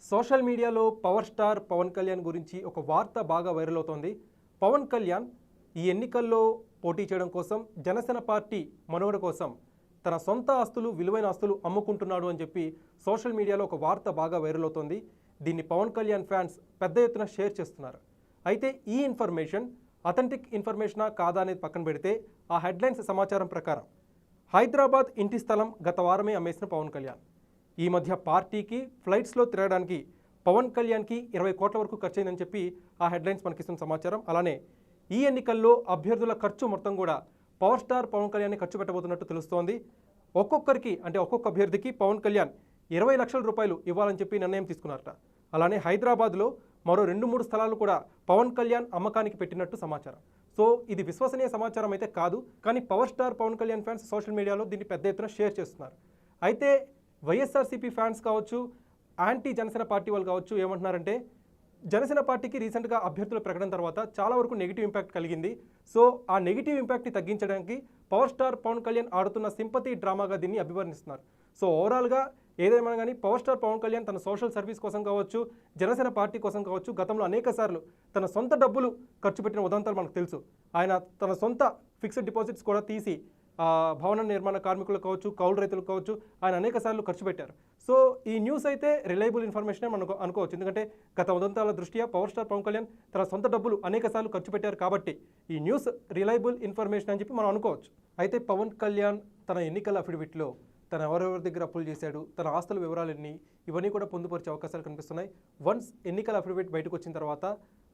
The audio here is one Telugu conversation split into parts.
సోషల్ మీడియాలో పవర్ స్టార్ పవన్ కళ్యాణ్ గురించి ఒక వార్త బాగా వైరల్ అవుతోంది. పవన్ కళ్యాణ్ ఈ ఎన్నికల్లో పోటీ చేయడం కోసం జనసేన పార్టీ మనుగడ కోసం తన సొంత ఆస్తులు విలువైన ఆస్తులు అమ్ముకుంటున్నాడు అని చెప్పి సోషల్ మీడియాలో ఒక వార్త బాగా వైరల్ అవుతోంది. దీన్ని పవన్ కళ్యాణ్ ఫ్యాన్స్ పెద్ద ఎత్తున షేర్ చేస్తున్నారు. అయితే ఈ ఇన్ఫర్మేషన్ అథెంటిక్ ఇన్ఫర్మేషనా కాదా అనేది పక్కన పెడితే ఆ హెడ్లైన్స్ సమాచారం ప్రకారం హైదరాబాద్ ఇంటి స్థలం గత వారమే అమ్మేసిన పవన్ కళ్యాణ్ ఈ మధ్య పార్టీకి ఫ్లైట్స్లో తిరగడానికి పవన్ కళ్యాణ్కి 20 కోట్ల వరకు ఖర్చయిందని చెప్పి ఆ హెడ్లైన్స్ మనకిస్తున్న సమాచారం. అలానే ఈ ఎన్నికల్లో అభ్యర్థుల ఖర్చు మొత్తం కూడా పవర్ స్టార్ పవన్ కళ్యాణ్ని ఖర్చు పెట్టబోతున్నట్టు తెలుస్తోంది. ఒక్కొక్కరికి అంటే ఒక్కొక్క అభ్యర్థికి పవన్ కళ్యాణ్ 20 లక్షల రూపాయలు ఇవ్వాలని చెప్పి నిర్ణయం తీసుకున్నారట. అలానే హైదరాబాద్లో మరో 2-3 స్థలాలు కూడా పవన్ కళ్యాణ్ అమ్మకానికి పెట్టినట్టు సమాచారం. సో ఇది విశ్వసనీయ సమాచారం అయితే కాదు, కానీ power star Pawan Kalyan fans social మీడియాలో దీన్ని పెద్ద ఎత్తున షేర్ చేస్తున్నారు. అయితే వైఎస్ఆర్సీపీ ఫ్యాన్స్ కావచ్చు, యాంటీ జనసేన పార్టీ వాళ్ళు కావచ్చు ఏమంటున్నారంటే, జనసేన పార్టీకి రీసెంట్గా అభ్యర్థుల ప్రకటన తర్వాత చాలా వరకు నెగిటివ్ ఇంపాక్ట్ కలిగింది. సో ఆ నెగిటివ్ ఇంపాక్ట్ని తగ్గించడానికి పవర్ స్టార్ పవన్ కళ్యాణ్ ఆడుతున్న సింపతి డ్రామాగా దీన్ని అభివర్ణిస్తున్నారు. సో ఓవరాల్గా ఏదేమైనా కానీ పవర్ స్టార్ పవన్ కళ్యాణ్ తన సోషల్ సర్వీస్ కోసం కావచ్చు, జనసేన పార్టీ కోసం కావచ్చు, గతంలో అనేక సార్లు తన సొంత డబ్బులు ఖర్చు పెట్టిన ఉదంతాలు మనకు తెలుసు. ఆయన తన సొంత ఫిక్స్డ్ డిపాజిట్స్ కూడా తీసి భవన నిర్మాణ కార్మికులు కావచ్చు, కౌలు రైతులు కావచ్చు, ఆయన అనేక సార్లు ఖర్చు పెట్టారు. సో ఈ న్యూస్ అయితే రిలయబుల్ ఇన్ఫర్మేషనే మనకు అనుకోవచ్చు. ఎందుకంటే గత ఉదంతాల దృష్ట్యా పవర్ స్టార్ పవన్ కళ్యాణ్ తన సొంత డబ్బులు అనేక సార్లు ఖర్చు పెట్టారు కాబట్టి ఈ న్యూస్ రిలయబుల్ ఇన్ఫర్మేషన్ అని చెప్పి మనం అనుకోవచ్చు. అయితే పవన్ కళ్యాణ్ తన ఎన్నికల అఫిడవిట్లో తను ఎవరెవరి దగ్గర అప్పులు చేశాడు, తన ఆస్తుల వివరాలన్నీ ఇవన్నీ కూడా పొందుపరిచే అవకాశాలు కనిపిస్తున్నాయి. వన్స్ ఎన్నికల అఫిడవిట్ బయటకు వచ్చిన తర్వాత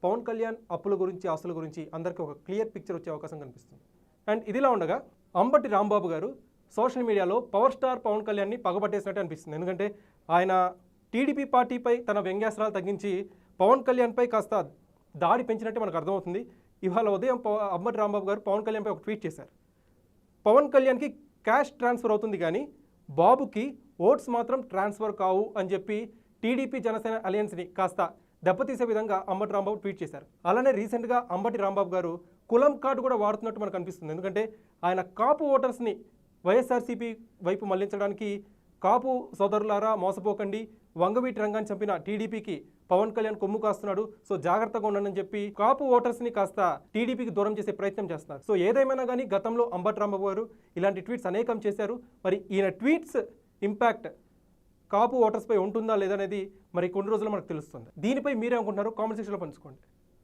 పవన్ కళ్యాణ్ అప్పుల గురించి, ఆస్తుల గురించి అందరికీ ఒక క్లియర్ పిక్చర్ వచ్చే అవకాశం కనిపిస్తుంది. అండ్ ఇదిలా ఉండగా అంబటి రాంబాబు గారు సోషల్ మీడియాలో పవర్ స్టార్ పవన్ కళ్యాణ్ని పగబట్టేసినట్టు అనిపిస్తుంది. ఎందుకంటే ఆయన టీడీపీ పార్టీపై తన వ్యంగ్యాస్త్రాలు తగ్గించి పవన్ కళ్యాణ్పై కాస్త దాడి పెంచినట్టే మనకు అర్థమవుతుంది. ఇవాళ ఉదయం అంబటి రాంబాబు గారు పవన్ కళ్యాణ్పై ఒక ట్వీట్ చేశారు. పవన్ కళ్యాణ్కి క్యాష్ ట్రాన్స్ఫర్ అవుతుంది కానీ బాబుకి ఓట్స్ మాత్రం ట్రాన్స్ఫర్ కావు అని చెప్పి టీడీపీ జనసేన అలయన్స్ని కాస్త దెబ్బతీసే విధంగా అంబటి రాంబాబు ట్వీట్ చేశారు. అలానే రీసెంట్గా అంబటి రాంబాబు గారు కులం కార్డు కూడా వాడుతున్నట్టు మనకు అనిపిస్తుంది. ఎందుకంటే ఆయన కాపు ఓటర్స్ని వైఎస్ఆర్సీపీ వైపు మళ్లించడానికి కాపు సోదరులారా మోసపోకండి, వంగవీటి రంగాన్ని చంపిన టీడీపీకి పవన్ కళ్యాణ్ కొమ్ము కాస్తున్నాడు, సో జాగ్రత్తగా ఉండండి అని చెప్పి కాపు ఓటర్స్ని కాస్త టీడీపీకి దూరం చేసే ప్రయత్నం చేస్తున్నారు. సో ఏదేమైనా కానీ గతంలో అంబటి రాంబాబు గారు ఇలాంటి ట్వీట్స్ అనేకం చేశారు. మరి ఈయన ట్వీట్స్ ఇంపాక్ట్ కాపు ఓటర్స్పై ఉంటుందా లేదనేది మరి కొన్ని రోజులు మనకు తెలుస్తుంది. దీనిపై మీరేమనుకుంటున్నారో కామెంట్ సెక్షన్లో పంచుకోండి.